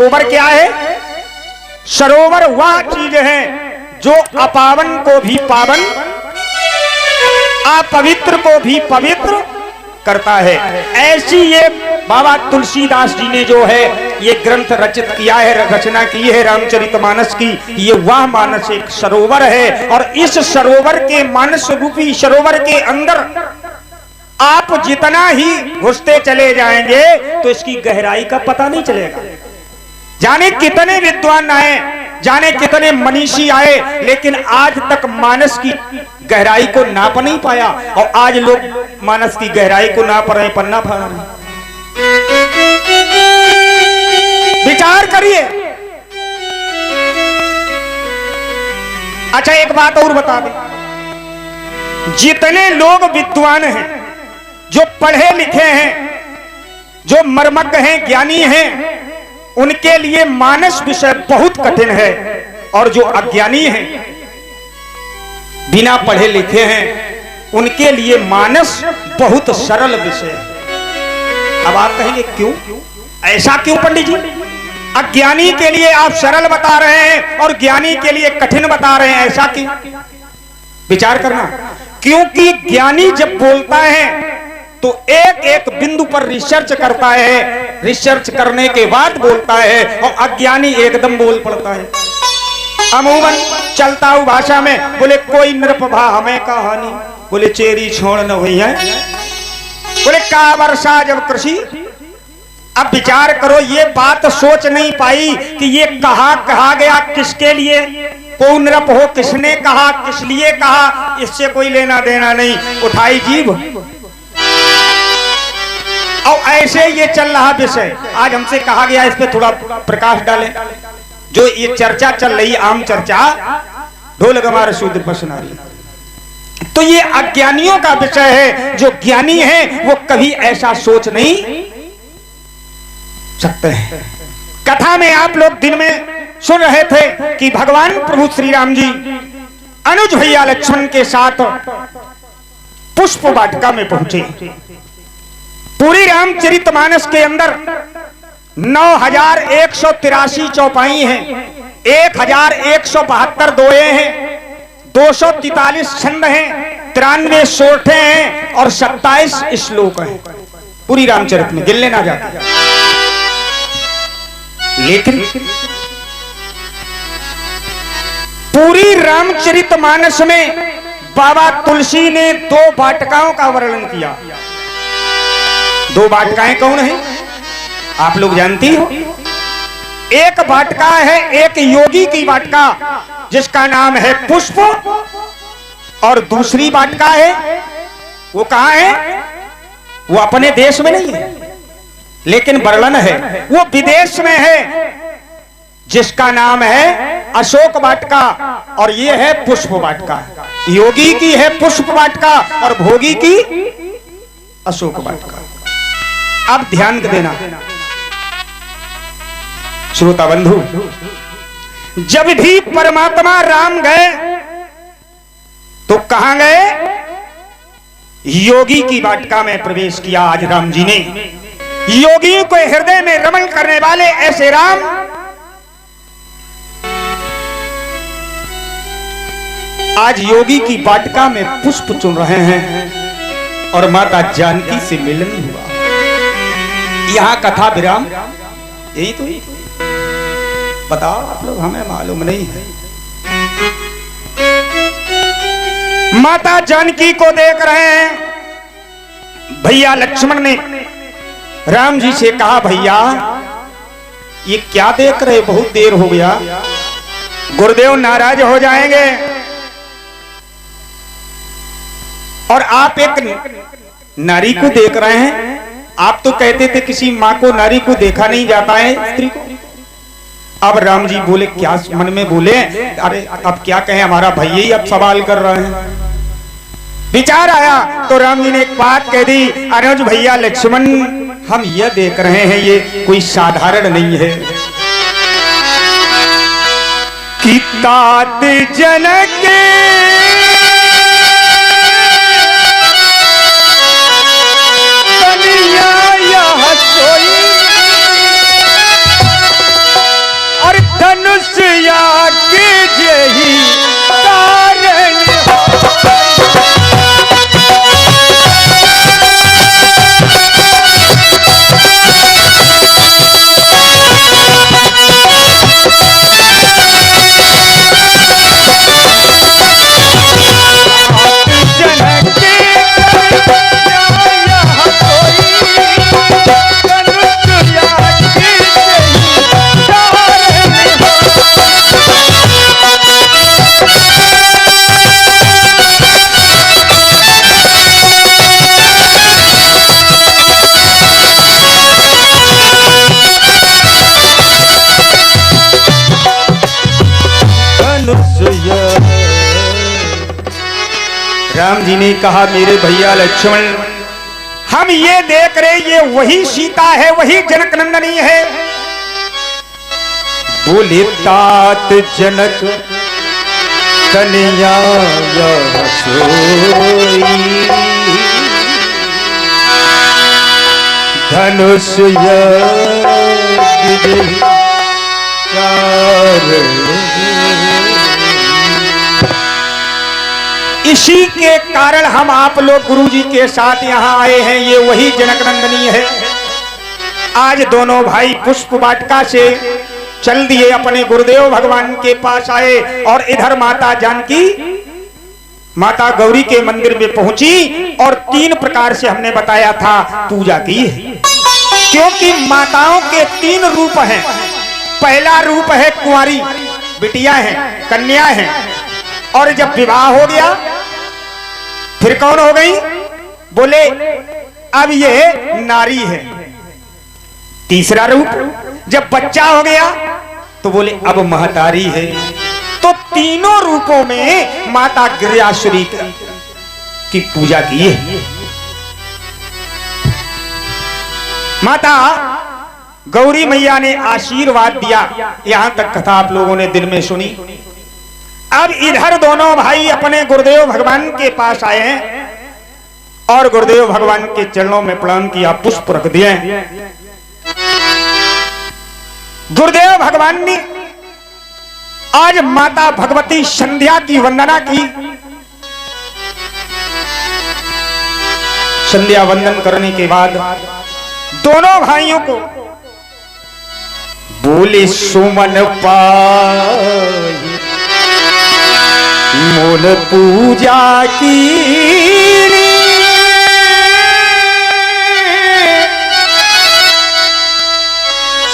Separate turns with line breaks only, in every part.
सरोवर क्या है? सरोवर वह चीज है जो अपावन को भी पावन, अपवित्र को भी पवित्र करता है। ऐसी ये बाबा तुलसीदास जी ने जो है ये ग्रंथ रचित किया है, रचना की है रामचरितमानस की। ये वह मानस एक सरोवर है और इस सरोवर के मानस रूपी सरोवर के अंदर आप जितना ही घुसते चले जाएंगे तो इसकी गहराई का पता नहीं चलेगा। जाने कितने विद्वान आए, जाने कितने मनीषी आए, लेकिन आज तक मानस की गहराई को नाप नहीं पाया। और आज लोग मानस की गहराई को नाप रहे, पन्ना फाड़ रहे। विचार करिए। अच्छा एक बात और बता दें, जितने लोग विद्वान हैं, जो पढ़े लिखे हैं, जो मर्मज्ञ हैं, ज्ञानी हैं, उनके लिए मानस विषय बहुत कठिन है। और जो अज्ञानी हैं, बिना पढ़े लिखे हैं, उनके लिए मानस बहुत सरल विषय है। अब आप कहेंगे क्यों, ऐसा क्यों पंडित जी? अज्ञानी के लिए आप सरल बता रहे हैं और ज्ञानी के लिए कठिन बता रहे हैं, ऐसा क्यों? विचार करना। क्योंकि ज्ञानी जब बोलता है तो एक एक बिंदु पर रिसर्च करता है, रिसर्च करने के बाद बोलता है, और अज्ञानी एकदम बोल पड़ता है। अमूमन चलता हूं भाषा में बोले कोई नृपभा हमें कहानी, बोले चेरी छोड़ न हुई है, बोले का वर्षा जब कृषि। अब विचार करो, ये बात सोच नहीं पाई कि ये कहा गया किसके लिए, को नृप हो, किसने कहा, किस लिए कहा, इससे कोई लेना देना नहीं। उठाई जीभ और ऐसे ये चल रहा विषय। आज हमसे कहा गया इस पे थोड़ा प्रकाश डालें। जो ये चर्चा चल रही, आम चर्चा, ढोल गमार शूद्र पसनारी, तो ये अज्ञानियों का विषय है। जो ज्ञानी है वो कभी ऐसा सोच नहीं सकते हैं। कथा में आप लोग दिन में सुन रहे थे कि भगवान प्रभु श्री राम जी अनुज भैया लक्ष्मण के साथ पुष्प वाटिका में पहुंचे। पूरी रामचरितमानस के अंदर 9183 चौपाई हैं, 1172 दोहे हैं, 243 छंद हैं, 93 सोरठे हैं और 27 श्लोक हैं पूरी रामचरित में, गिनने ना जाते। लेकिन पूरी रामचरितमानस में बाबा तुलसी ने 2 वाटिकाओं का वर्णन किया। 2 वाटिकाएं कौन है आप लोग जानती हो? एक वाटिका है एक योगी की वाटिका जिसका नाम है पुष्प, और दूसरी वाटिका है वो कहां है? वो अपने देश में नहीं है, लेकिन वर्णन है वो विदेश में है, जिसका नाम है अशोक वाटिका, और ये है पुष्प वाटिका। योगी की है पुष्प वाटिका और भोगी की अशोक वाटिका। अब ध्यान देना श्रोता बंधु, जब भी परमात्मा राम गए तो कहां गए? योगी की वाटिका में प्रवेश किया आज राम जी ने। योगियों को हृदय में रमण करने वाले ऐसे राम आज योगी की वाटिका में पुष्प चुन रहे हैं और माता जानकी से मिलन हुआ। यहां कथा विराम। यही तो बताओ आप लोग, हमें मालूम नहीं है। माता जानकी को देख रहे हैं। भैया लक्ष्मण ने राम जी से कहा, भैया ये क्या देख रहे, बहुत देर हो गया, गुरुदेव नाराज हो जाएंगे। और आप एक नारी को देख रहे हैं। आप तो कहते थे किसी माँ को नारी को देखा नहीं जाता है, स्त्री को। अब राम जी बोले, क्या मन में बोले, अरे अब क्या कहें, हमारा भैया ही अब सवाल कर रहे हैं। विचार आया तो राम जी ने एक बात कह दी, अनुज भैया लक्ष्मण हम यह देख रहे हैं, ये कोई साधारण नहीं है। कि तात जनक राम जी ने कहा मेरे भैया लक्ष्मण, हम ये देख रहे ये वही सीता है, वही जनक नंदनी है। बोले तात जनक कन्या सोई, धनुष इसी के कारण हम आप लोग गुरुजी के साथ यहाँ आए हैं। ये वही जनक नंदनी है। आज दोनों भाई पुष्प वाटिका से चल दिए, अपने गुरुदेव भगवान के पास आए और इधर माता जानकी माता गौरी के मंदिर में पहुंची और 3 प्रकार से हमने बताया था पूजा की है। क्योंकि माताओं के 3 रूप हैं। पहला रूप है कुंवारी, बिटिया है, कन्या है, और जब विवाह हो गया फिर कौन हो गई? बोले अब ये नारी है। तीसरा रूप जब बच्चा हो गया तो बोले अब महतारी है। तो तीनों रूपों में माता गिरिजासूरी की पूजा की है। माता गौरी मैया ने आशीर्वाद दिया। यहां तक कथा आप लोगों ने दिन में सुनी। अब इधर दोनों भाई अपने गुरुदेव भगवान के पास आए हैं और गुरुदेव भगवान के चरणों में प्रणाम किया, पुष्प रख दिए। गुरुदेव भगवान ने आज माता भगवती संध्या की वंदना की। संध्या वंदन करने के बाद दोनों भाइयों को बोले सुमन पाई मोल पूजा की,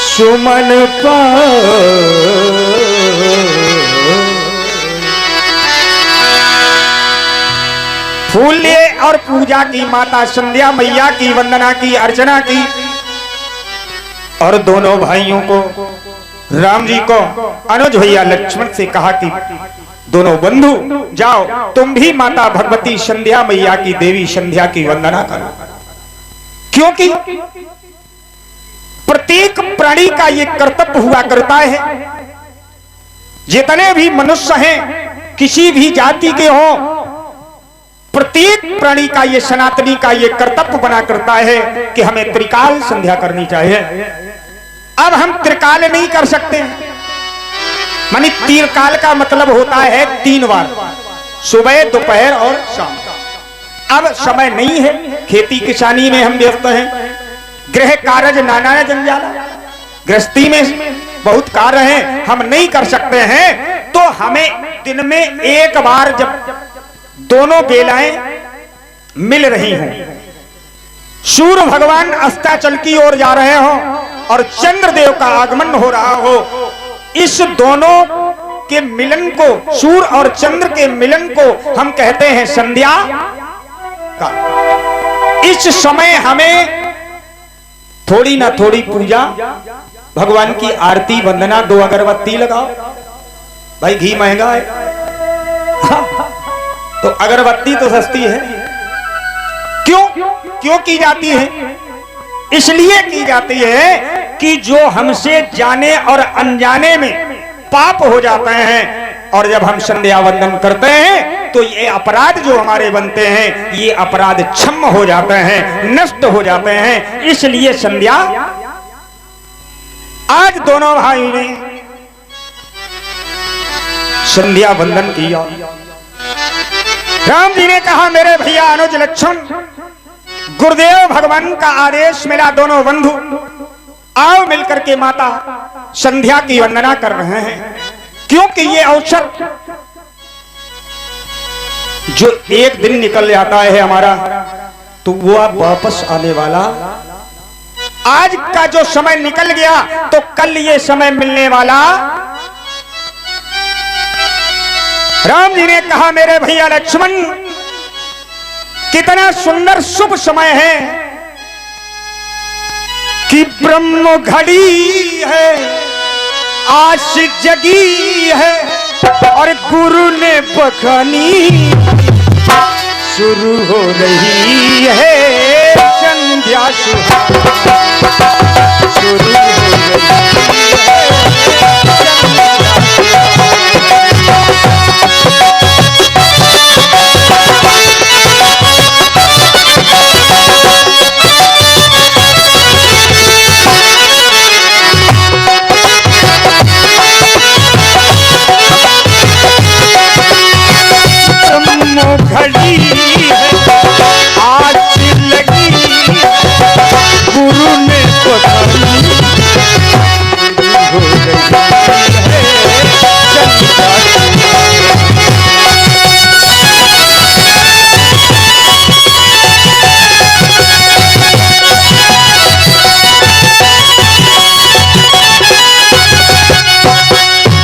सुमन फूले और पूजा की, माता संध्या मैया की वंदना की, अर्चना की। और दोनों भाइयों को, राम जी को अनुज भैया लक्ष्मण से कहा कि दोनों बंधु जाओ तुम भी माता भगवती संध्या मैया की, देवी संध्या की वंदना करो। क्योंकि प्रत्येक प्राणी का ये कर्तव्य हुआ करता है। जितने भी मनुष्य हैं, किसी भी जाति के हो, प्रत्येक प्राणी का ये सनातनी का ये कर्तव्य बना करता है कि हमें त्रिकाल संध्या करनी चाहिए। अब हम त्रिकाल नहीं कर सकते। मानी त्रिकाल का मतलब होता है 3 बार, सुबह, दोपहर और शाम। अब समय नहीं है, खेती किसानी में हम व्यस्त हैं, गृह कार्य नाना जंजाल, गृहस्थी में बहुत कार्य हैं, हम नहीं कर सकते हैं। तो हमें दिन में एक बार, जब दोनों बेलाएं मिल रही हों, सूर्य भगवान अस्ताचल की ओर जा रहे हो और चंद्रदेव का आगमन हो रहा हो, इस दोनों के मिलन को, सूर्य और चंद्र के मिलन को हम कहते हैं संध्या का। इस समय हमें थोड़ी ना थोड़ी पूजा, भगवान की आरती वंदना, 2 अगरबत्ती लगाओ। भाई घी महंगा है तो अगरबत्ती तो सस्ती है। क्यों की जाती है? इसलिए की जाती है कि जो हमसे जाने और अनजाने में पाप हो जाते हैं, और जब हम संध्या वंदन करते हैं तो ये अपराध जो हमारे बनते हैं, ये अपराध क्षम्य हो जाते हैं, नष्ट हो जाते हैं। इसलिए संध्या आज दोनों भाई ने संध्या वंदन किया। राम जी ने कहा मेरे भैया अनुज लक्ष्मण, गुरुदेव भगवान का आदेश मिला, दोनों बंधु आओ मिलकर के माता संध्या की वंदना कर रहे हैं। क्योंकि ये अवसर जो एक दिन निकल जाता है हमारा, तो वो अब वापस आने वाला, आज का जो समय निकल गया तो कल ये समय मिलने वाला। राम जी ने कहा मेरे भैया लक्ष्मण, कितना सुंदर शुभ समय है कि ब्रह्म घड़ी है, आस जगी है और गुरु ने बखानी शुरू हो रही है संध्या सुहानी, शुरू हो रही है घड़ी है आज लगी गुरु ने पकड़ी, हो गई है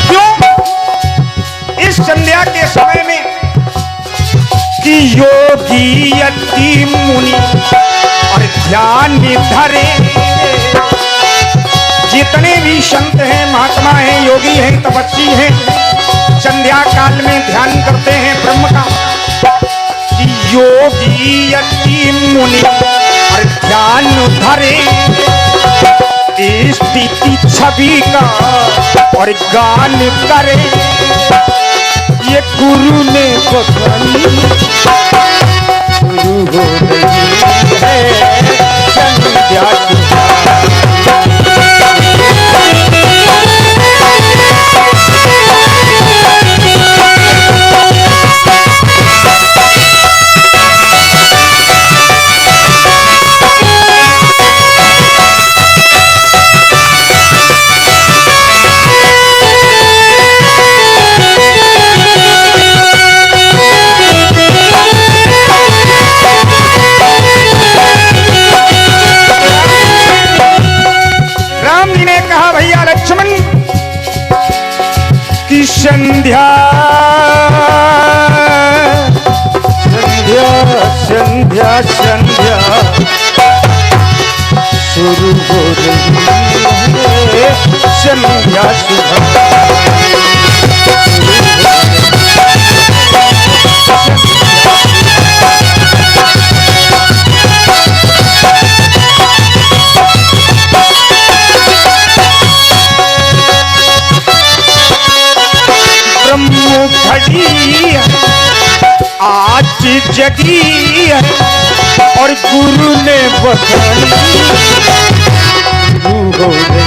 क्यों इस संध्या के समय में कि योगी यति मुनि और ध्यान धरे, जितने भी संत हैं, महात्मा हैं, योगी हैं, तपस्वी हैं, संध्या काल में ध्यान करते हैं ब्रह्म का। कि योगी यति मुनि और ध्यान धरे, स्थिति छवि का और गान करे, ये गुरु ने पकड़ी, शुरू हो रही है संध्या संध्या संध्या संध्या संध्या शुरू हो रही है संध्या घड़ी आज जगी है और गुरु ने बताई, शुरू हो रही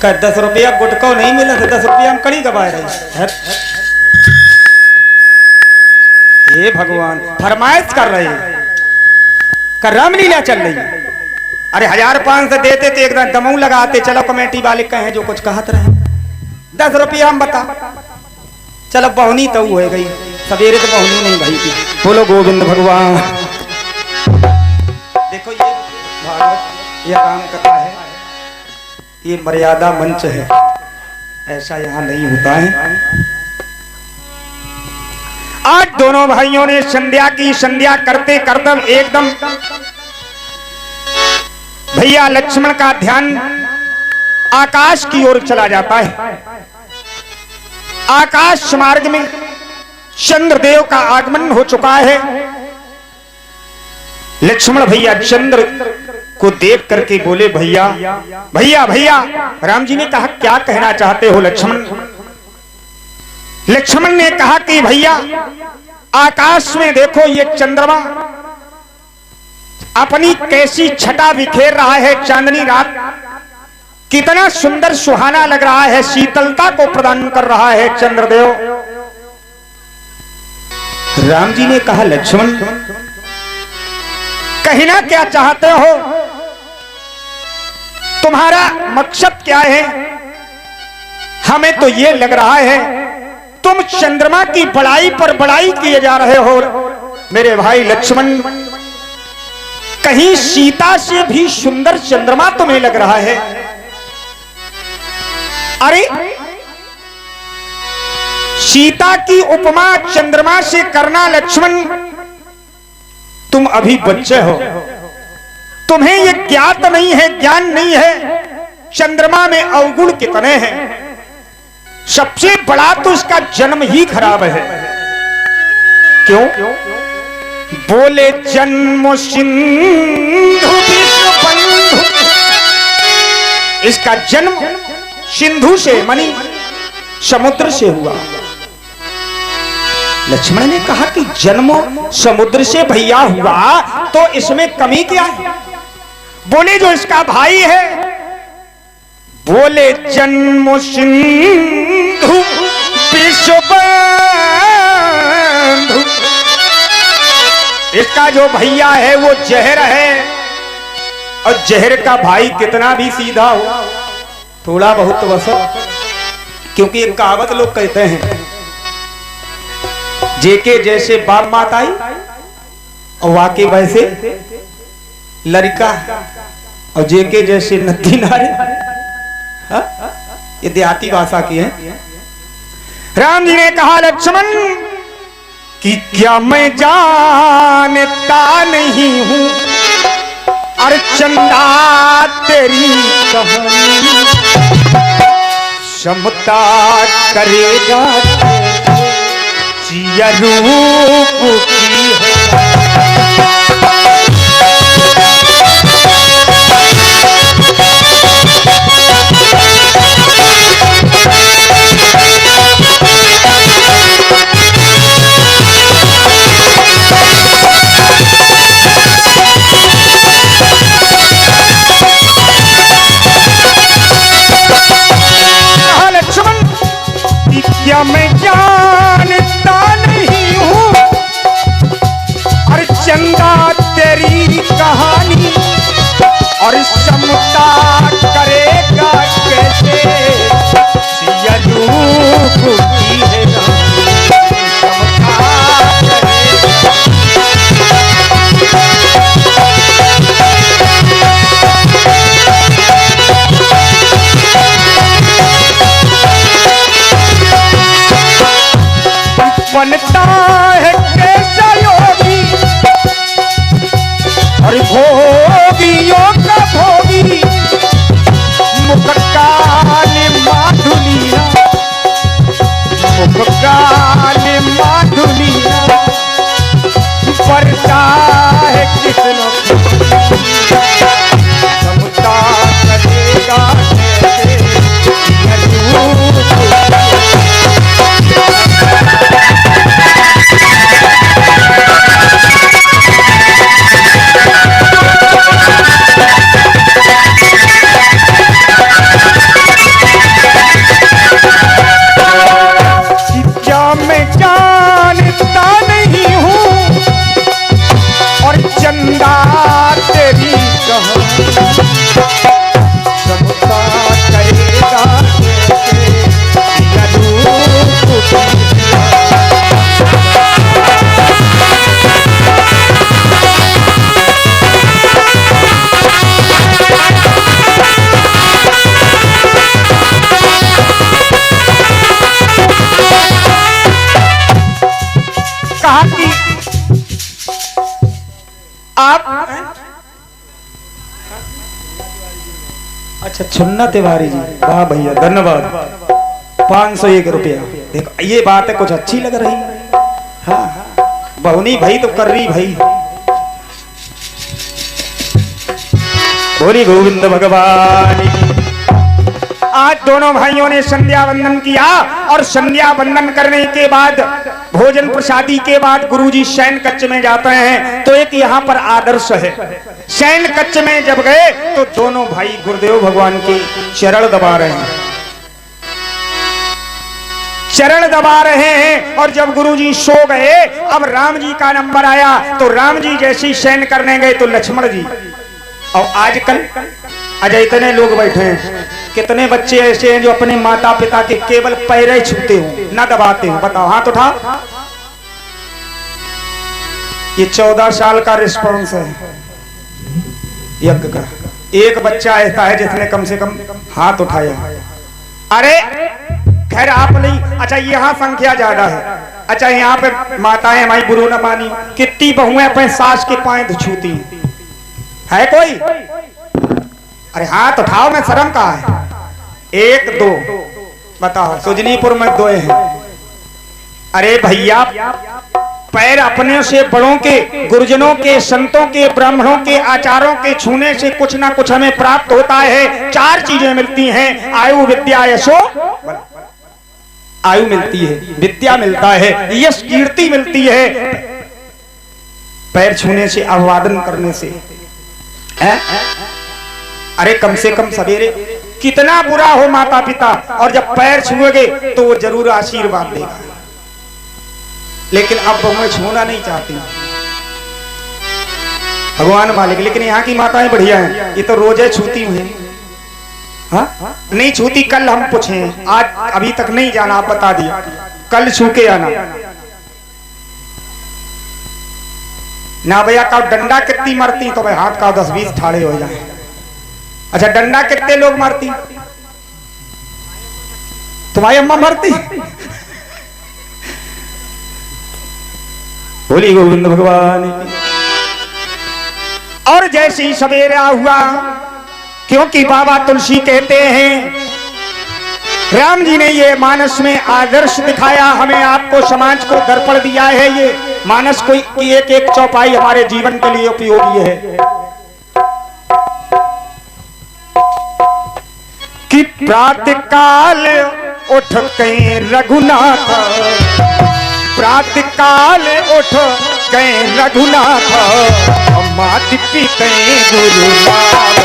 का 10 रुपया गुटको नहीं मिला था, 10 रुपया हम कड़ी गवा रहे। हे भगवान, फरमाइश कर रहे हैं, कर रामलीला चल रही। अरे 1500 देते तो एकदम दमऊ लगाते, चलो कमेटी वाले कहें जो कुछ कहत रहे। 10 रुपया हम बता, चलो बहुनी तो हो गई, सवेरे तो बहुनी नहीं भाई थी। बोलो गोविंद भगवान। देखो ये भागवत, ये राम कथा है, ये मर्यादा मंच है, ऐसा यहाँ नहीं होता है। आज दोनों भाइयों ने संध्या की, संध्या करते करते एकदम भैया लक्ष्मण का ध्यान आकाश की ओर चला जाता है। आकाश मार्ग में चंद्रदेव का आगमन हो चुका है। लक्ष्मण भैया चंद्र को देख करके बोले, भैया भैया भैया। राम जी ने कहा, क्या कहना चाहते हो लक्ष्मण? लक्ष्मण ने कहा कि भैया आकाश में देखो, ये चंद्रमा अपनी कैसी छटा बिखेर रहा है। चांदनी रात कितना सुंदर सुहाना लग रहा है, शीतलता को प्रदान कर रहा है चंद्रदेव। राम जी ने कहा, लक्ष्मण कहना क्या चाहते हो? तुम्हारा मकसद क्या है? हमें तो ये लग रहा है तुम चंद्रमा की बड़ाई पर बड़ाई किए जा रहे हो। मेरे भाई लक्ष्मण, कहीं सीता से भी सुंदर चंद्रमा तुम्हें लग रहा है? अरे सीता की उपमा चंद्रमा से करना लक्ष्मण, तुम अभी बच्चे हो, तुम्हें यह ज्ञात नहीं है, ज्ञान नहीं है चंद्रमा में अवगुण कितने हैं। सबसे बड़ा तो इसका जन्म ही खराब है। क्यों? बोले जन्म सिंधु विश्व बंधु, इसका जन्म सिंधु से मानी समुद्र से हुआ। लक्ष्मण ने कहा कि जन्म समुद्र से भैया हुआ तो इसमें कमी क्या है? बोले जो इसका भाई है, बोले जन्म सिंधु विश्व बंधु, इसका जो भैया है वो जहर है, और जहर का भाई कितना भी सीधा हो थोड़ा बहुत वसत। क्योंकि एक कहावत लोग कहते हैं, जेके जैसे बाप माताई और वाके वैसे लड़का, और जेके जैसे नदी नारे। ये देहाती भाषा की है। राम जी ने कहा लक्ष्मण कि क्या मैं जानता नहीं हूं अर्चना तेरी कहानी, समता करेगा जिया रूप की है। क्या मैं जानता नहीं हूँ अर्चना तेरी कहानी, और समता करेगा कैसे सिया रूप की है बनता है कैसा योगी और भोगियों का भोगी, मुख काले माधुलिया, मुख काले माधुलिया, पड़ता है किसनो समता करेगा अच्छा छुन्ना तिवारी जी, वाह भैया धन्यवाद, 501 रुपया। देखो ये बात है कुछ अच्छी लग रही। हाँ बहुनी भाई तो कर रही भाई। बोली गोविंद भगवान। आज दोनों भाइयों ने संध्या वंदन किया, और संध्या वंदन करने के बाद भोजन प्रसादी के बाद गुरुजी शयन कक्ष में जाते हैं। तो एक यहाँ पर आदर्श है, शयन कक्ष में जब गए तो दोनों भाई गुरुदेव भगवान के चरण दबा रहे हैं, चरण दबा रहे हैं। और जब गुरुजी सो गए, अब राम जी का नंबर आया, तो राम जी जैसे ही शयन करने गए तो लक्ष्मण जी। और आजकल अजय इतने लोग बैठे हैं, कितने बच्चे ऐसे हैं जो अपने माता पिता के केवल पैर ही छूते हो, ना दबाते हो? बताओ, हाथ उठाओ। ये 14 साल का रिस्पॉन्स है। यज्ञ का। एक बच्चा ऐसा है जिसने कम से कम हाथ उठाया। अरे खैर आप नहीं, अच्छा यहाँ संख्या ज्यादा है। अच्छा यहाँ पे माताएं हमारी बुरो न मानी, कितनी बहुएं अपने सास के पांव छूती है कोई? अरे हाथ उठाओ, में शर्म कहाँ है? एक दो बताओ, सुजनीपुर में 2 हैं। अरे भैया पैर अपने से बड़ों के, गुरुजनों के, संतों के, ब्राह्मणों के, आचारों के छूने से कुछ ना कुछ हमें प्राप्त होता है। 4 चीजें मिलती हैं, आयु विद्या यशो। आयु मिलती है, विद्या मिलता है, यश कीर्ति मिलती है, पैर छूने से, अभिवादन करने से। अरे कम से कम सवेरे कितना बुरा हो माता पिता, और जब पैर छुएंगे तो वो जरूर आशीर्वाद देगा। लेकिन अब बहुएं छूना नहीं चाहती, भगवान मालिक। लेकिन यहाँ की माताएं बढ़िया हैं, ये तो रोजे छूती हुई। हाँ नहीं छूती, कल हम पूछे, आज अभी तक नहीं जाना, आप बता दिया, कल छू के आना ना भैया। का डंडा कितनी मरती, तो भाई हाथ का 10-20 ठाड़े हो जाए। अच्छा डंडा कितने लोग मारती? तुम्हारी अम्मा मारती? बोली गोविंद भगवान की। और जैसे ही सवेरा हुआ, क्योंकि बाबा तुलसी कहते हैं, राम जी ने ये मानस में आदर्श दिखाया, हमें आपको समाज को दर्पण दिया है। ये मानस की एक एक चौपाई हमारे जीवन के लिए उपयोगी है। कि प्रातः काल उठ गए रघुनाथ, प्रातः काल उठ गए रघुनाथ, मात पिते गुरुनाथ।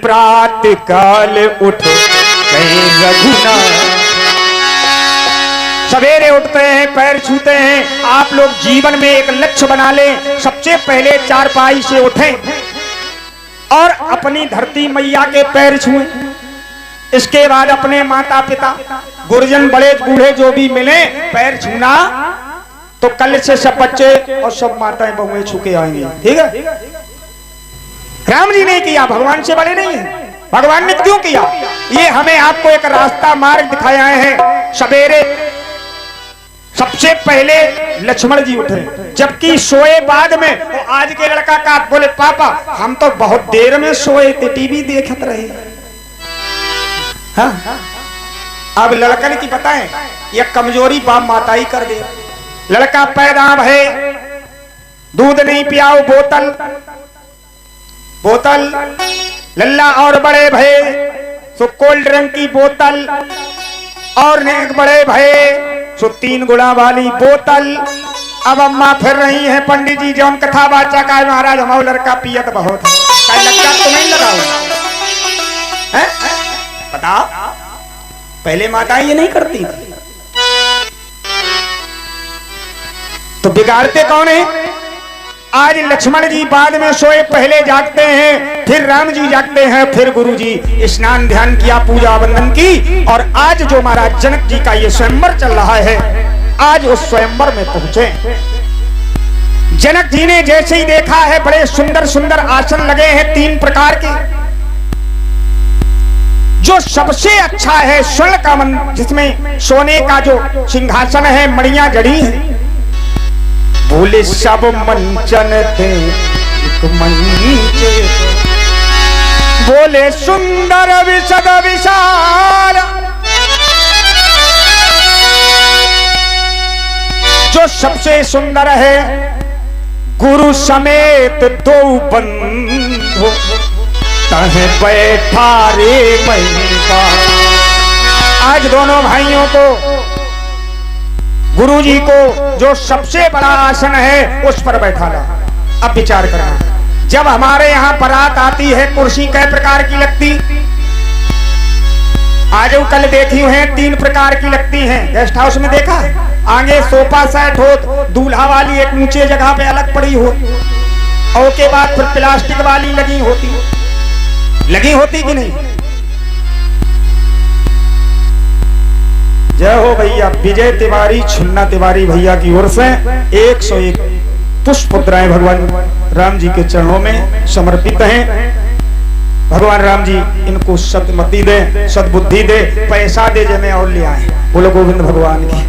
प्रातः काल उठ गए रघुनाथ। सवेरे उठते हैं, पैर छूते हैं। आप लोग जीवन में एक लक्ष्य बना लें, सबसे पहले चारपाई से उठें और अपनी धरती मैया के पैर छुएं। इसके बाद अपने माता पिता, गुरुजन, बड़े बूढ़े जो भी मिले, पैर छूना। तो कल से सब बच्चे और सब माताएं बहुएं छू के आएंगे, ठीक है? राम जी ने किया, भगवान से बड़े नहीं है। भगवान ने क्यों किया? ये हमें आपको एक रास्ता मार्ग दिखाया है। सवेरे सबसे पहले लक्ष्मण जी उठे, जबकि सोए बाद में। तो आज के लड़का का बोले, पापा हम तो बहुत देर में सोए थे, टीवी देखते रहे। हाँ? अब लड़कन की पता है, ये कमजोरी बाप माता ही कर दे। लड़का पैदा भय, दूध नहीं पियाओ, बोतल बोतल, लल्ला और बड़े भय सो कोल्ड ड्रिंक की बोतल, और नेक बड़े भय सो 3 गुणा वाली बोतल। अब अम्मा फिर रही हैं, पंडित जी जौन कथा बाचा का महाराज हमारा लड़का पियत बहुत है, लड़का तो नहीं लगाओ है? बताओ, पहले माता ये नहीं करती थी। तो बिगाड़ते कौन है? आज लक्ष्मण जी बाद में सोए, पहले जागते हैं, फिर राम जी जागते हैं, फिर गुरु जी स्नान ध्यान किया, पूजा वंदन की। और आज जो महाराज जनक जी का ये स्वयंवर चल रहा है, आज उस स्वयंवर में पहुंचे। जनक जी ने जैसे ही देखा है, बड़े सुंदर सुंदर आसन लगे हैं 3 प्रकार के। जो सबसे अच्छा है स्वर्ण का मन, जिसमें सोने का जो सिंहासन है, मणियां जड़ी है। बोले सब मंचन थे मंचे। बोले सुंदर विशद विशाल, जो सबसे सुंदर है गुरु समेत दो बंधु, तहे बैठा रे महिमा। आज दोनों भाइयों को, गुरुजी को जो सबसे बड़ा आसन है उस पर बैठा ला। अब विचार करना, जब हमारे यहाँ बारात आती है कुर्सी कई प्रकार की लगती, आज कल देखी हैं 3 प्रकार की लगती हैं। गेस्ट हाउस में देखा, आगे सोफा सेट हो, दूल्हा वाली एक ऊंचे जगह पे अलग पड़ी हो, और के बाद फिर प्लास्टिक वाली लगी होती कि नहीं? जय हो भैया। विजय तिवारी, छुन्ना तिवारी भैया की ओर से 101 पुष्प मुद्राएं भगवान राम जी के चरणों में समर्पित हैं। भगवान राम जी इनको सद्मति दे, सद्बुद्धि दे, पैसा दे जमे और ले आए। बोलो गोविंद भगवान की।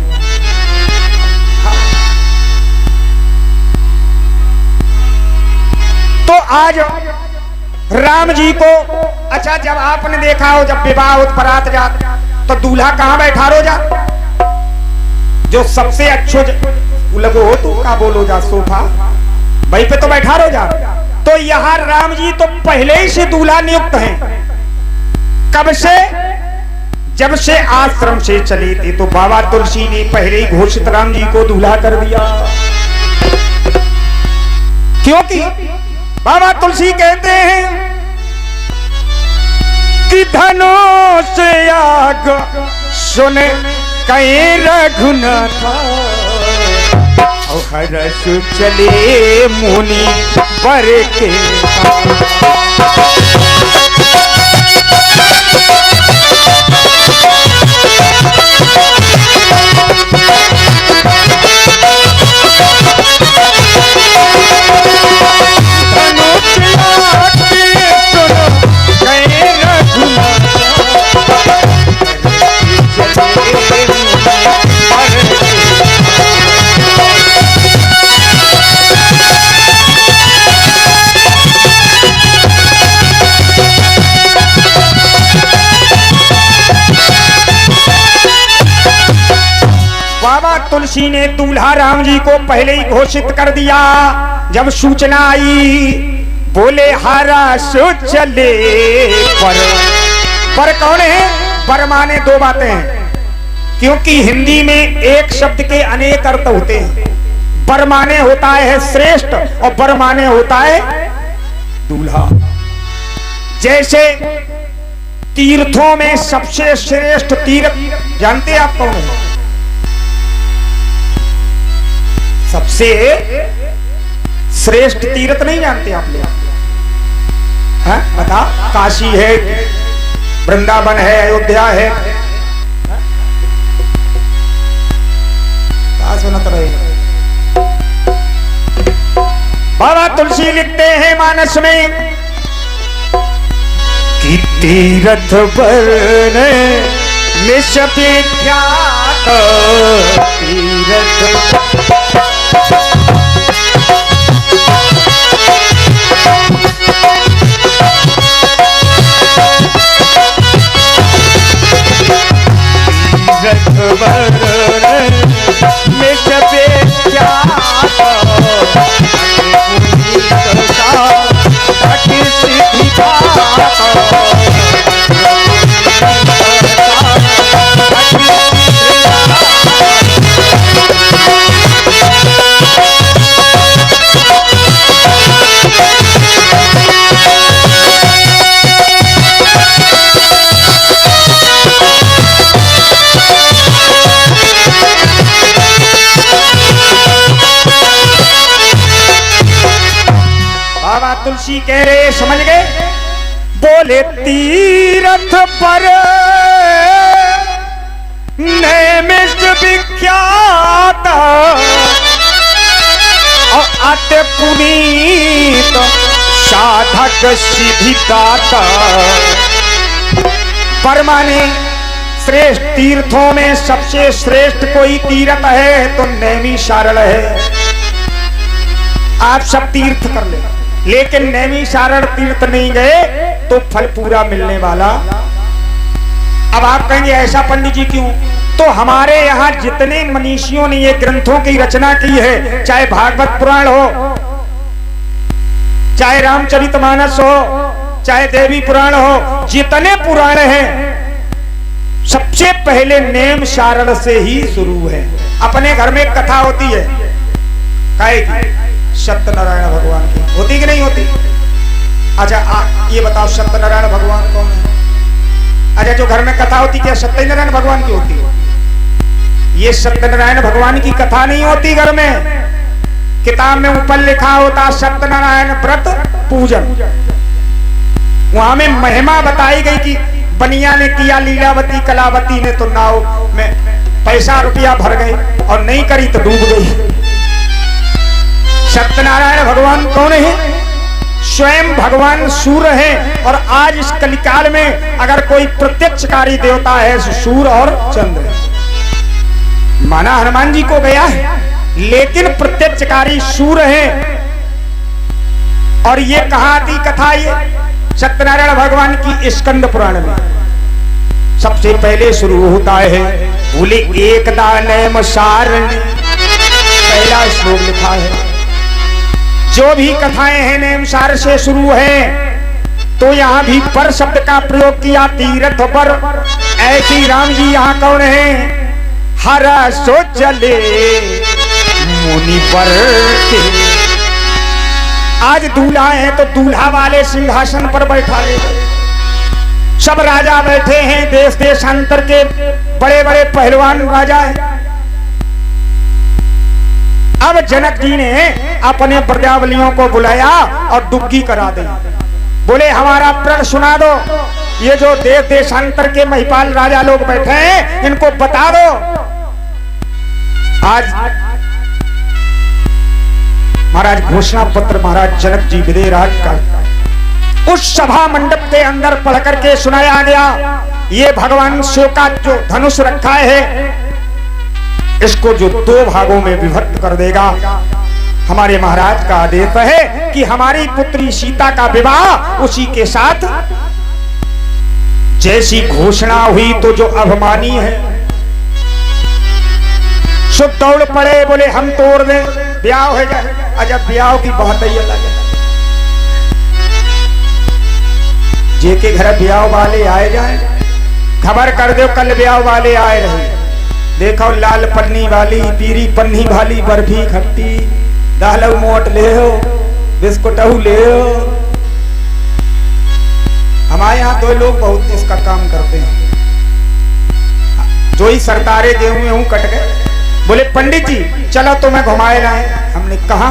तो आज राम जी को, अच्छा जब आपने देखा हो, जब विवाह हो बारात जात, तो दूल्हा कहां बैठा रो जा? जो सबसे अच्छो लगो हो तो का बोलो जा, सोफा वहीं पे तो बैठा रो जा। तो यहाँ राम जी तो पहले ही से दूल्हा नियुक्त हैं। कब से? जब से आश्रम से चले थे तो बाबा तुलसी ने पहले ही घोषित राम जी को दूल्हा कर दिया। क्योंकि बाबा तुलसी कहते हैं कि धनुष आग सुने कहीं रघुनाथ, हरस चले मुनि बर के। बाबा तुलसी ने दूल्हा राम जी को पहले ही घोषित कर दिया। जब सूचना आई, बोले हारा सो चले पर कौन है? पर माने 2 बातें हैं, क्योंकि हिंदी में एक शब्द के अनेक अर्थ होते हैं। पर माने होता है श्रेष्ठ और बर माने होता है दूल्हा। जैसे तीर्थों में सबसे श्रेष्ठ तीर्थ जानते आप कौन है? सबसे श्रेष्ठ तीर्थ नहीं जानते आप लोग? बता, काशी है, वृंदावन है, अयोध्या है, सुनत रहे। बाबा तुलसी लिखते हैं मानस में कि तीर्थ बरने विख्यात तीर्थ तुलसी कह रहे, समझ गए? बोले तीर्थ पर नैमिष विख्यात और अति पुनीत साधक सिद्धिदाता। पर माने श्रेष्ठ तीर्थों में सबसे श्रेष्ठ कोई तीर्थ है तो नैमिषारण्य है। आप सब तीर्थ कर ले, लेकिन नैमिषारण तीर्थ नहीं गए तो फल पूरा मिलने वाला। अब आप कहेंगे ऐसा पंडित जी क्यों? तो हमारे यहाँ जितने मनीषियों ने ये ग्रंथों की रचना की है, चाहे भागवत पुराण हो, चाहे रामचरितमानस हो, चाहे देवी पुराण हो, जितने पुराण हैं सबसे पहले नैमिषारण से ही शुरू है। अपने घर में एक कथा होती है, काहे की? सत्यनारायण भगवान की होती कि नहीं होती? अच्छा ये बताओ सत्यनारायण भगवान कौन है? अच्छा जो घर में कथा होती क्या सत्यनारायण भगवान की होती है? ये सत्यनारायण भगवान की कथा नहीं होती घर में। किताब में ऊपर लिखा होता सत्यनारायण व्रत पूजन। वहां में महिमा बताई गई कि बनिया ने किया, लीलावती कलावती ने तो नाव में पैसा रुपया भर गए और नहीं करी तो डूब गई। सत्यनारायण भगवान कौन है? स्वयं भगवान सूर्य है। और आज इस कलिकाल में अगर कोई प्रत्यक्षकारी देवता है तो सूर्य और चंद्र है। माना हनुमान जी को गया है लेकिन प्रत्यक्षकारी सूर्य है। और ये कहाँ आती कथा? ये सत्यनारायण भगवान की स्कंद पुराण में सबसे पहले शुरू होता है। बोले एकदा नैमिषारण्य, पहला श्लोक लिखा है। जो भी कथाएं हैं नैमिषारण्य से शुरू है। तो यहाँ भी पर शब्द का प्रयोग किया, तीर्थ पर। ऐसी राम जी यहाँ कौन है? हरा सो चले मुनि पर के। आज दूल्हा है तो दूल्हा वाले सिंहासन पर बैठा ले। सब राजा बैठे हैं, देश देशांतर के बड़े बड़े पहलवान राजा हैं। अब जनक जी ने अपने ब्रजावलियों को बुलाया और डुबकी करा दी। बोले हमारा प्रण सुना दो। ये जो देश देशांतर के महिपाल राजा लोग बैठे हैं इनको बता दो। आज महाराज घोषणा पत्र महाराज जनक जी विदेराज का उस सभा मंडप के अंदर पढ़ करके सुनाया गया। ये भगवान शिव का जो धनुष रखा है इसको जो दो भागों में विभक्त कर देगा। हमारे महाराज का आदेश है कि हमारी पुत्री सीता का विवाह उसी के साथ। जैसी घोषणा हुई तो जो अभिमानी है सो दौड़ पड़े। बोले हम तोड़ दे, ब्याह हो जाए। अच्छा ब्याह की बात ही अलग है। जे के घर ब्याह वाले आए जाए, खबर कर दो कल ब्याह वाले आए रहे। देखो लाल पन्नी वाली, पीरी पन्नी वाली, बर्फी खट्टी, दालऊ मोट ले हो, बिस्कुट ले हो। हमारे यहाँ दो लोग बहुत इसका काम करते हैं। जो ही सरदारे गेहूं कट गए। बोले पंडित जी चलो तो मैं घुमाए लाए। हमने कहा?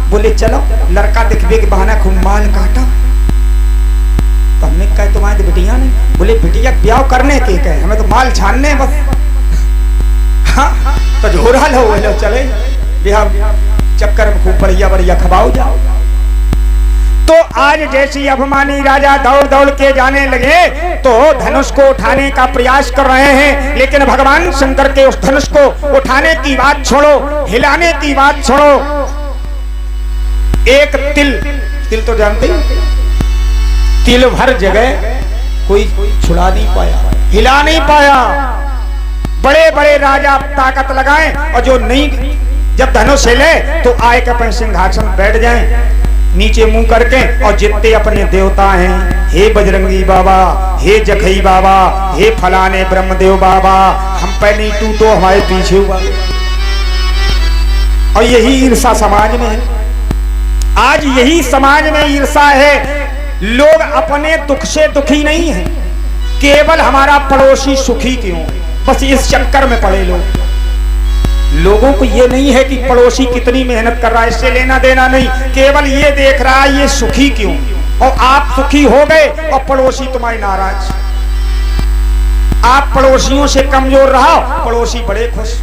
बोले चलो। लड़का दिखबे के बहाना खूब माल काटा। तो हमने कहा तुम्हारी बिटिया नहीं? बोले बिटिया ब्याह करने के कहे, हमें तो माल छानने बस। हाँ तो झोरा लो चले ब्याह चक्कर में खूब बढ़िया बढ़िया खबाओ जाओ। तो आज जैसी अभिमानी राजा दौड़ दौड़ के जाने लगे तो धनुष को उठाने का प्रयास कर रहे हैं। लेकिन भगवान शंकर के उस धनुष को उठाने की बात छोड़ो, हिलाने की बात छोड़ो। एक तिल तो जानते हैं, तिल भर जगह कोई छुड़ा नहीं पाया, हिला नहीं पाया। बड़े बड़े राजा ताकत लगाएं और जो नहीं, जब धनुष हिले तो आए के अपने सिंहासन बैठ जाएं नीचे मुंह करके। और जितने अपने देवता हैं, हे बजरंगी बाबा, हे जखई बाबा, हे फलाने ब्रह्मदेव बाबा, हम पे नहीं तू तो हमारे पीछे हुआ। और यही ईर्षा समाज में है। आज यही समाज में ईर्षा है। लोग अपने दुख से दुखी नहीं है, केवल हमारा पड़ोसी सुखी क्यों, बस इस चक्कर में पड़े लोग। लोगों को ये नहीं है कि पड़ोसी कितनी मेहनत कर रहा है, इससे लेना देना नहीं। केवल ये देख रहा है ये सुखी क्यों। और आप सुखी हो गए और पड़ोसी तुम्हारे नाराज। आप पड़ोसियों से कमजोर रहा, पड़ोसी बड़े खुश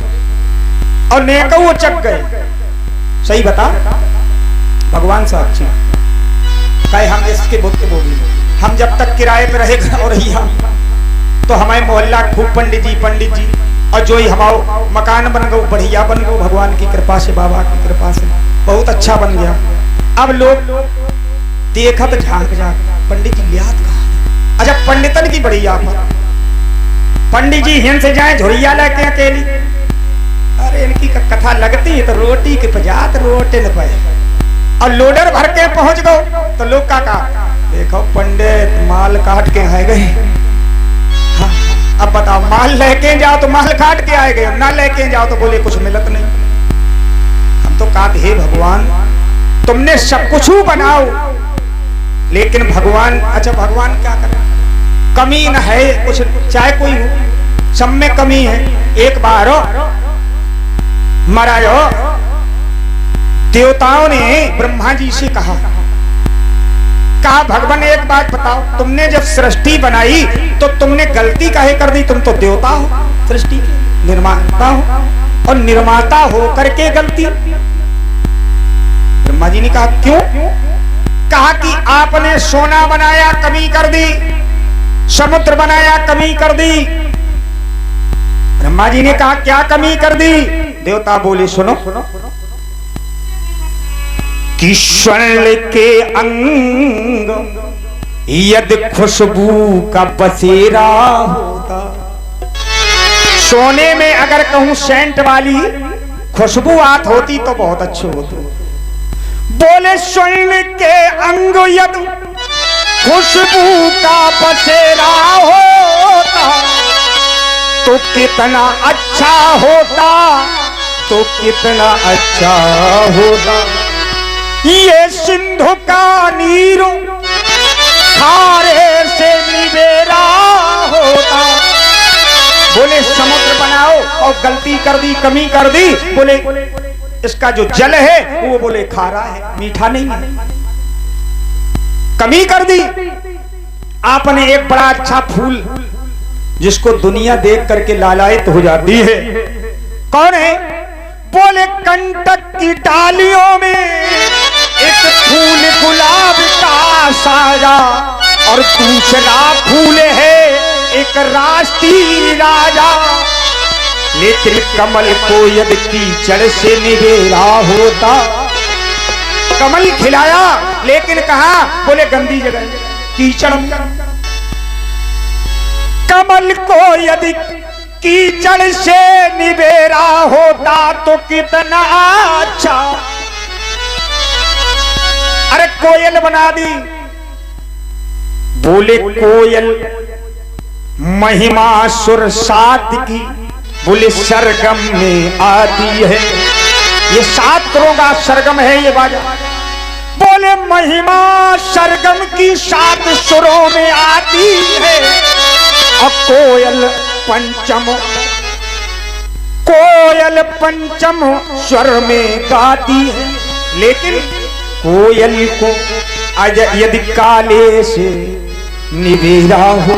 और नेकऊ चक गए। सही बता भगवान साक्षी कहे हम इसके बुद्ध बोली। हम जब तक किराए पे रहेगा और तो हमारे मोहल्ला खूब पंडित जी और जो ही हमारा मकान बन गो बढ़िया बन गो। भगवान की कृपा से, बाबा की कृपा से बहुत अच्छा बन गया। अब लोग देखत झांक झांक पंडित जी लियात कहा। अच्छा पंडितन की बड़ी आफत। पंडित जी हिन से जाए झुरिया लेके अकेली। अरे इनकी कथा लगती है तो रोटी के पजात रोटे न पाए। और लोडर भर के पहुंच गो तो लोग का कहा देखो पंडित माल काट के आए गए। हाँ, अब बताओ माल लेके जाओ तो माल काट के आए गए, ना लेके जाओ तो बोले कुछ मिलत नहीं। हम तो कहा हे भगवान तुमने सब कुछ बनाओ लेकिन भगवान, अच्छा भगवान क्या करे, कमी न है कुछ, चाहे कोई हो सब में कमी है। एक बार महाराज देवताओं ने ब्रह्मा जी से कहा भगवान एक बात बताओ, तुमने जब सृष्टि बनाई तो तुमने गलती काहे कर दी? तुम तो देवता हो, सृष्टि के निर्माता हो, और निर्माता हो करके गलती। ब्रह्मा जी ने कहा क्यों? कहा कि आपने सोना बनाया कमी कर दी, समुद्र बनाया कमी कर दी। ब्रह्मा जी ने कहा क्या कमी कर दी? देवता बोले सुनो कि स्वर्ण के अंग यदि खुशबू का बसेरा होता, सोने में अगर कहूं सेंट वाली खुशबू आत होती तो बहुत अच्छी होती। बोले स्वर्ण के अंग यदि खुशबू का बसेरा होता तो कितना अच्छा होता, तो कितना अच्छा होता। ये सिंधु का नीरो खारे से निवेरा होता। बोले समुद्र बनाओ और गलती कर दी, कमी कर दी। बोले इसका जो जल है वो बोले खारा है, मीठा नहीं है, कमी कर दी। आपने एक बड़ा अच्छा फूल जिसको दुनिया देख करके लालायित हो जाती है, कौन है? बोले कंटक की डालियों में एक फूल गुलाब का साजा और दूसरा फूल है एक राष्ट्रीय राजा। लेकिन कमल को यदि कीचड़ से निवेरा होता, कमल खिलाया लेकिन कहा बोले गंदी जगह कीचड़। कमल को यदि कीचड़ से निवेरा होता तो कितना अच्छा। अरे कोयल बना दी। बोले कोयल महिमा सुर सात की, बोले सरगम में आती है। ये 7 करों का सरगम है ये बाजा। बोले महिमा सरगम की 7 सुरों में आती है। और कोयल पंचम स्वर में गाती है। लेकिन कोयल को यदि काले से निवेरा हो,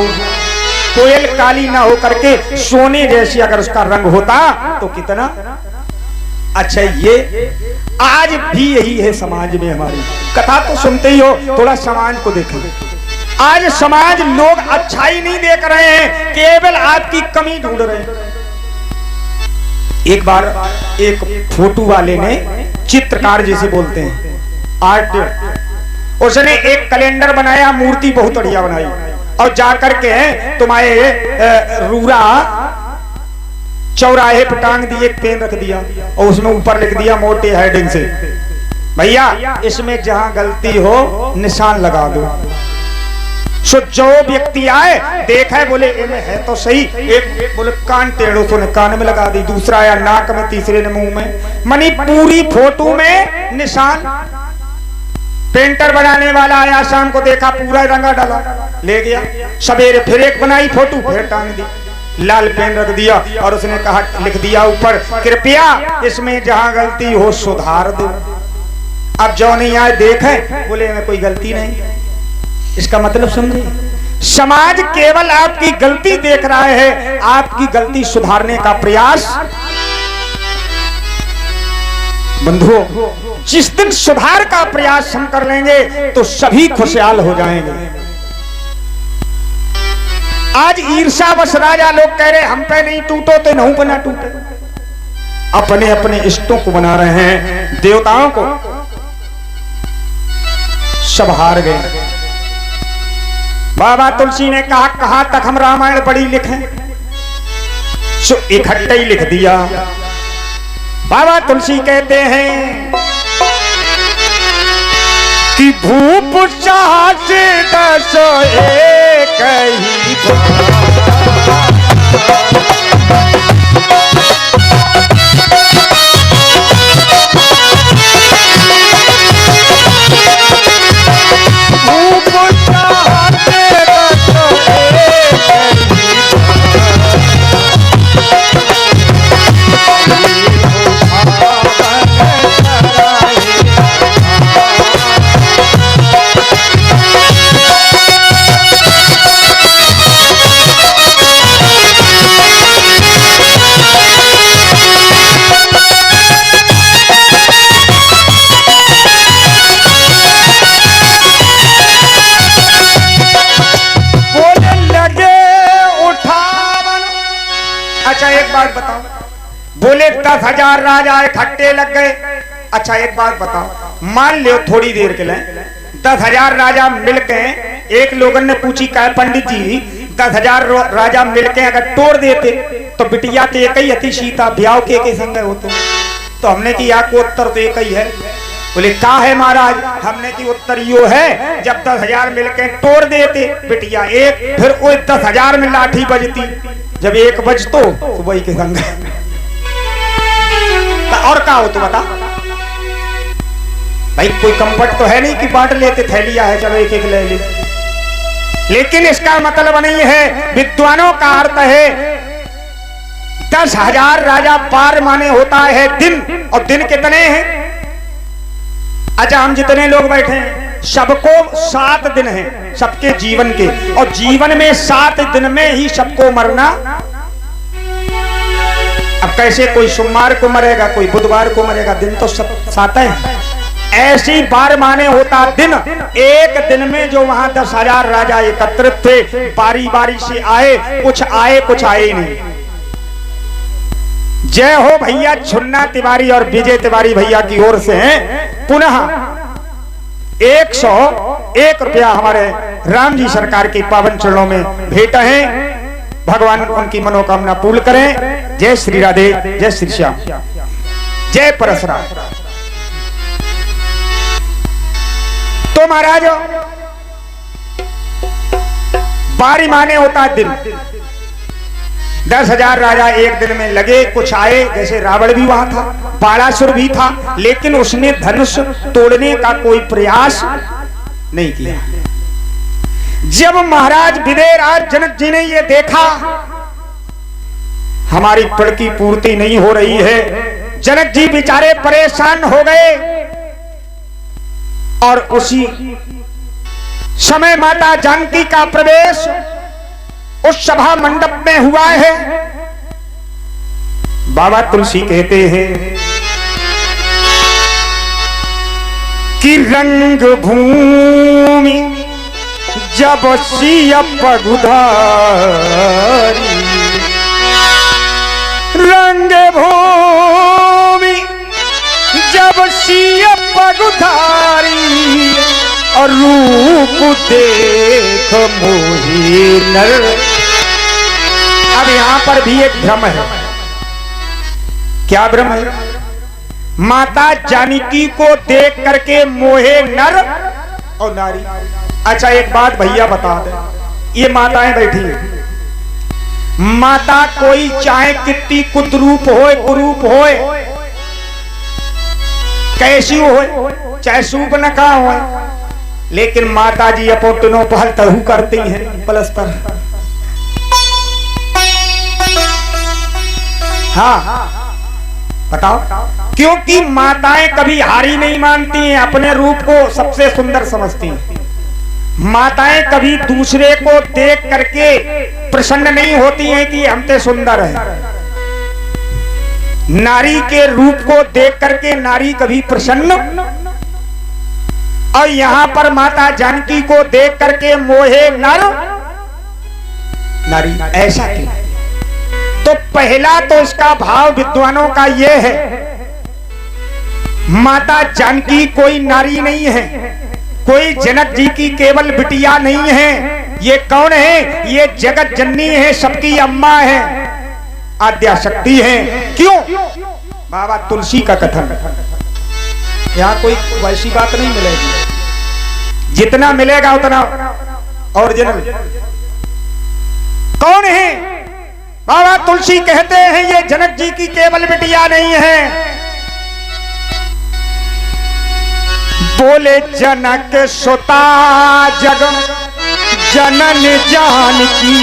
कोयल काली ना हो करके सोने जैसी अगर उसका रंग होता तो कितना अच्छा। ये आज भी यही है समाज में। हमारी कथा तो सुनते ही हो, थोड़ा समाज को देखें। आज समाज लोग अच्छाई नहीं देख रहे हैं, केवल आपकी कमी ढूंढ रहे हैं। एक बार एक फोटो वाले ने, चित्रकार जिसे बोलते हैं, आर्ट, उसने एक कैलेंडर बनाया, मूर्ति बहुत बढ़िया बनाई और जाकर के तुम्हारे रूरा चौराहे पे टांग दिए, एक पेन रख दिया और उसमें ऊपर लिख दिया मोटे हेडिंग से, भैया इसमें जहां गलती हो निशान लगा दो। सो जो व्यक्ति आए देखा बोले इनमें है तो सही, एक बोले कान टेढ़ो तो ने कान में लगा दी, दूसरा आया नाक में, तीसरे ने मुंह में। मनी पूरी फोटो में निशान। पेंटर बनाने वाला आया, शाम को देखा पूरा रंगा डाला, ले गया। सवेरे फिर एक बनाई फोटो, फिर टांग दी, लाल पेन रख दिया और उसने कहा, लिख दिया ऊपर, कृपया इसमें जहां गलती हो सुधार दो। अब जो नहीं आए देखे बोले में कोई गलती नहीं। इसका मतलब समझे, समाज केवल आपकी गलती देख रहा है, आपकी गलती सुधारने का प्रयास। बंधुओं, जिस दिन सुधार का प्रयास हम कर लेंगे तो सभी खुशहाल हो जाएंगे। आज ईर्ष्यावश राजा लोग कह रहे हम पे नहीं टूटो तो नहू पे ना टूटे, अपने अपने इष्टों को बना रहे हैं, देवताओं को। सब हार गए। बाबा तुलसी ने कहा कहां तक हम रामायण पढ़ी लिखें, सो इकट्ठा ही लिख दिया। बाबा तुलसी कहते हैं कि भूप साहस 10 एक ही भूप साहस 10 एक बोले 10,000 राजा इकट्ठे लग गए। अच्छा एक बात बताओ, मान लो थोड़ी देर के लिए 10,000 राजा मिलके, एक लोगन ने पूछी क्या पंडित जी 10,000 राजा मिलके अगर तोड़ देते तो बिटिया तो एक ही अति सीता ब्याह के संग होते, तो हमने की को उत्तर तो एक ही है। बोले क्या है महाराज, हमने की उत्तर यो है जब 10,000 मिलके तोड़ देते बिटिया एक, फिर वो 10,000 में लाठी बजती, जब एक बजतो तो वही के संग और क्या हो तो बता भाई। कोई कंफर्ट तो है नहीं कि बांट लेते, थैलिया है चलो एक एक ले ले, लेकिन इसका मतलब नहीं है। विद्वानों का अर्थ है 10,000 राजा पार माने होता है दिन, और दिन कितने हैं? अच्छा हम जितने लोग बैठे हैं सबको 7 दिन हैं सबके जीवन के, और जीवन में 7 दिन में ही सबको मरना। अब कैसे कोई सोमवार को मरेगा, कोई बुधवार को मरेगा, दिन तो सब 7 है। ऐसी बार माने होता दिन, एक दिन में जो वहां 10,000 राजा एकत्रित थे, बारी बारी से आए, कुछ आए नहीं। जय हो भैया छुन्ना तिवारी और विजय तिवारी भैया की ओर से पुनः 101 रुपया हमारे राम जी सरकार के पावन चरणों में भेंट है। भगवान उनकी मनोकामना पूर्ण करें। जय श्री राधे, जय श्री श्याम, जय परशुराम। तो महाराज बारी माने होता दिन, 10,000 राजा एक दिन में लगे, कुछ आए, जैसे रावण भी वहां था, बाणासुर भी था, लेकिन उसने धनुष तोड़ने का कोई प्रयास नहीं किया। जब महाराज विदेहराज जनक जी ने ये देखा हमारी पड़ की पूर्ति नहीं हो रही है, जनक जी बेचारे परेशान हो गए, और उसी समय माता जानकी का प्रवेश उस सभा मंडप में हुआ है। बाबा तुलसी कहते हैं कि रंग भूमि जब सिय पगुधारी, रंग भूमि जब सिय पगुधारी, और रूप देख मोहि नर। अब यहां पर भी एक भ्रम है। क्या भ्रम है? माता जानकी को देख करके मोहे नर और नारी। अच्छा एक बात भैया बता दे, ये माताएं बैठी हैं, माता कोई चाहे कितनी कुद्रूप होए, कुरूप होए, कैसी हो, चाहे सूप न का हो, लेकिन माता जी अपोटनो पहल तहु करती हैं परस्पर। हाँ बताओ, क्योंकि माताएं कभी हारी नहीं मानती हैं, अपने रूप को सबसे सुंदर समझती हैं। माताएं कभी दूसरे को देख करके प्रसन्न नहीं होती हैं कि हमसे सुंदर है। नारी के रूप को देख करके नारी कभी प्रसन्न, और यहां पर माता जानकी को देख करके मोहे नर नारी। ऐसा क्यों? तो पहला तो इसका भाव विद्वानों का यह है, माता जानकी कोई नारी नहीं है, कोई जनक जी की केवल बिटिया नहीं है, ये कौन है? ये जगत जननी है, सबकी अम्मा है, आद्या शक्ति है। क्यों? बाबा तुलसी का कथन। यहाँ कोई वैसी बात नहीं मिलेगी, जितना मिलेगा उतना ओरिजिनल। कौन है? बाबा तुलसी कहते हैं ये जनक जी की केवल बिटिया नहीं है। बोले जनक सुता जग जनन जानकी,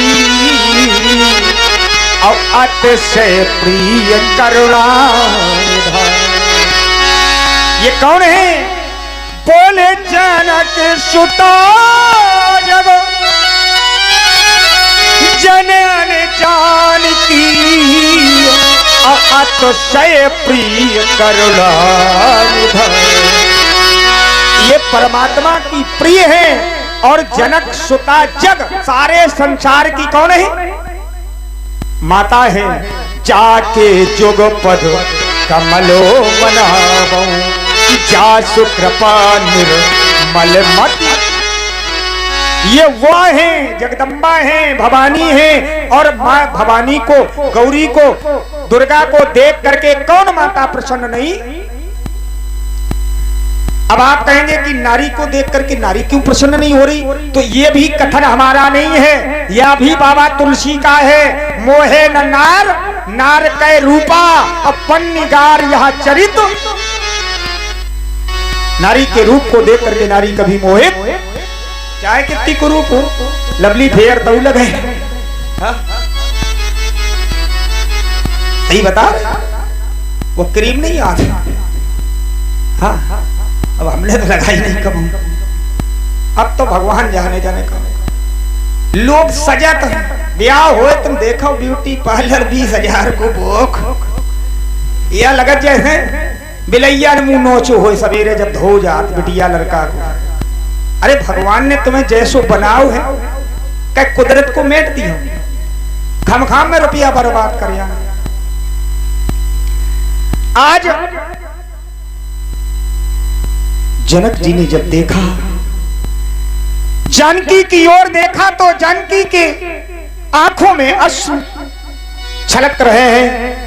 और अतिशय प्रिय करुणा। ये कौन है? बोले जनक सुता जग जनन जानकी, और अतिशय प्रिय करुणा। ये परमात्मा की प्रिय है, और जनक सुता जग सारे संसार की कौन है? माता है। जाके जुग पद कमलो मनावो, जासु कृपा निर्मल मति। ये वो है, जगदम्बा है, भवानी है। और माँ भवानी को, गौरी को, दुर्गा को देख करके कौन माता प्रसन्न नहीं? अब आप कहेंगे कि नारी को देख करके नारी क्यों प्रसन्न नहीं हो रही? तो ये भी कथन हमारा नहीं है, यह भी बाबा तुलसी का है। मोहे न नार नार कै रूपा, अपन निगार यह चरित। नारी के रूप को देख करके नारी कभी मोहित, चाहे कितनी को रूप हो, लवली फेयर तो लगे। सही बता, वो क्रीम नहीं आती। हाँ, अब हमने तो लगाई नहीं कभी। अब तो भगवान जाने जाने का लोग सजत ब्याह हो, तुम देखो ब्यूटी पार्लर 20,000 को बोक, यह लगत जैसे बिलैया मुंह नोचो हो सवेरे जब धो जात बिटिया लड़का को। अरे भगवान ने तुम्हें जैसो बनाओ है, क्या कुदरत को मेट दी हो? खम खाम में रुपया बर्बाद कर। आज जनक जी ने जब देखा, जानकी की ओर देखा, तो जानकी के आंखों में अश्रु छलक रहे हैं।